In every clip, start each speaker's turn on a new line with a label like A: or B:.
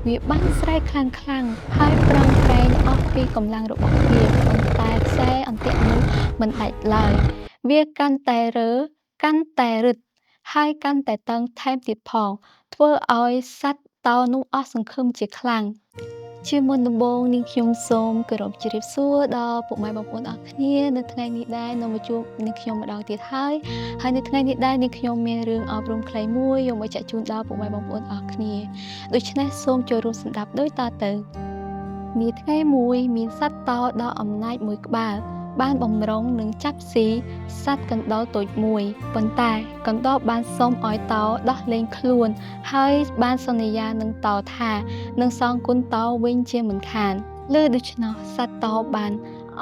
A: វាបានស្រែកខ្លាំងៗហើយប្រឹងប្រែងអស់ពីកម្លាំងរបស់វាប៉ុន្តែខ្សែអន្ទាក់នោះមិនដាច់ឡើយវាកាន់តែរើកាន់តែរឹតហើយកាន់តែតឹងថែមទៀតផងធ្វើឲ្យសត្វតោនោះអស់សង្ឃឹមជាខ្លាំងជាមុនដំបូងនាងខ្ញុំសូមគោរពជម្រាបសួរដល់ពុកម៉ែបងប្អូនអរគ្នានៅថ្ងៃនេះដែរនៅមកជួបនាងខ្ញុំម្ដងទៀតហើយនៅថ្ងៃនេះដែរនាងខ្ញុំមានរឿងអប់រំខ្លីមួយយកមកចាក់ជូនដល់ពុកម៉ែបងប្អូនអរគ្នាដូច្នេះសូមចូលរួមស្ដាប់ដូចតទៅនាថ្ងៃមួយមានសត្វតោដ៏អំណាចមួយក្បាលបានបំរុងនឹងចាប់ស៊ីសត្វកណ្តុរតូចមួយប៉ុន្តែកណ្តុរបានសុំឲ្យតោដោះលែងខ្លួនហើយបានសន្យានឹងតោថានឹងសងគុណតោវិញជាមិនខានលើដូច្នោះសត្វតោបាន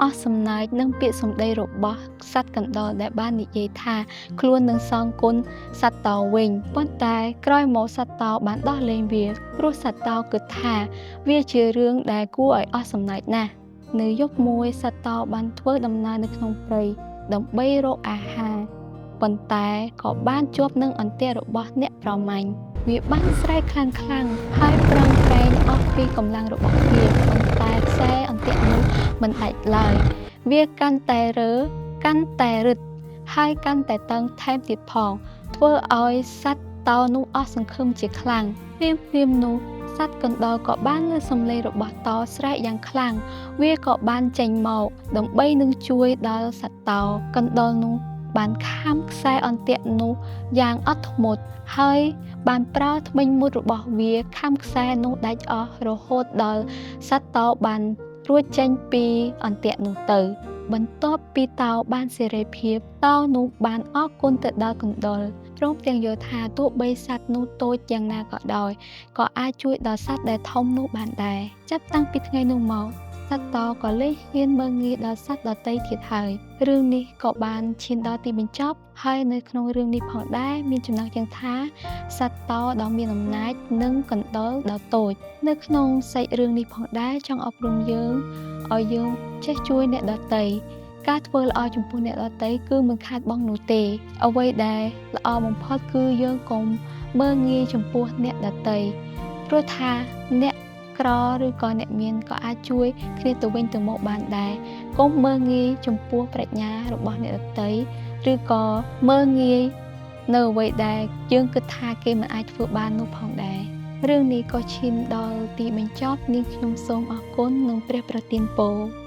A: អស់សំណើចនឹងពាក្យសម្ដីរបស់សត្វកណ្តុរដែលបាននិយាយថាខ្លួននឹងសងគុណសត្វតោវិញប៉ុន្តែក្រោយមកសត្វតោបានដោះលែងវាព្រោះសត្វតោគិតថាវាជារឿងដែលគួរឲ្យអស់សំណើចណាស់នៅយប់មួយសត្វតោបានធ្វើដំណើរនៅក្នុងព្រៃដើម្បីរកអាហារប៉ុន្តែក៏បានជាប់នឹងអន្ទាក់របស់អ្នកប្រមាញ់វាបានស្រែកខ្លាំងៗហើយប្រឹងប្រែងអស់ពីកម្លាំងរបស់វាប៉ុន្តែខ្សែអន្ទាក់នោះមិនដាច់ឡើយវាកាន់តែរើកាន់តែរឹតហើយកាន់តែតឹងថែមទៀតផងធ្វើឲ្យសត្វតោនោះអស់សង្ឃឹមជាខ្លាំងព្រាមនោះសត្វកណ្តុរក៏បានលើសំឡេងរបស់តោស្រែកយ៉ាងខ្លាំងវាក៏បានចេញមកដើម្បីនឹងជួយដល់សត្វតោកណ្តុរនោះបានខាំខ្សែអន្ទាក់នោះយ៉ាងអត់ធ្មត់ហើយបានប្រើធ្មេញមុតរបស់វាខាំខ្សែនោះដាច់អស់រហូតដល់សត្វតោបានរួចចេញពីអន្ទាក់នោះទៅបន្ទាប់ពីតោបានសេរីភាពតោនោះបានអរគុណទៅដល់កណ្តុរព្រមទាំងយល់ថាទោះបីសត្វនោះតូចយ៉ាងណាក៏ដោយក៏អាចជួយដល់សត្វដែលធំនោះបានដែរចាប់តាំងពីថ្ងៃនោះមកសត្វតោក៏លែងហ៊ានមើលងាយដល់សត្វដទៃទៀតហើយរឿងនេះក៏បានឈានដល់ទីបញ្ចប់ហើយនៅក្នុងរឿងនេះផងដែរមានចំណងយ៉ាងថាសត្វតោដ៏មានអំណាចនិងកណ្តុរដ៏តូចនៅក្នុងសាច់រឿងនេះផងដែរចង់អប់រំយើងឲ្យយើងចេះជួយអ្នកដទៃការធ្វើល្អចំពោះអ្នកដទៃគឺមិនខាតបង់នោះទេអ្វីដែលល្អបំផុតគឺយើងកុំមើលងាយចំពោះអ្នកដទៃព្រោះថាអ្នកក្រឬក៏អ្នកមានក៏អាចជួយគ្នាទៅវិញទៅមកបានដែរកុំមើលងាយចំពោះប្រាជ្ញារបស់អ្នកដទៃឬក៏មើលងាយនៅអ្វីដែលយើងគិតថាគេមិនអាចធ្វើបាននោះផងដែររឿងនេះក៏ឈានដល់ទីបញ្ចប់នាងខ្ញុំសូមអរគុណនិងព្រះប្រទានពរ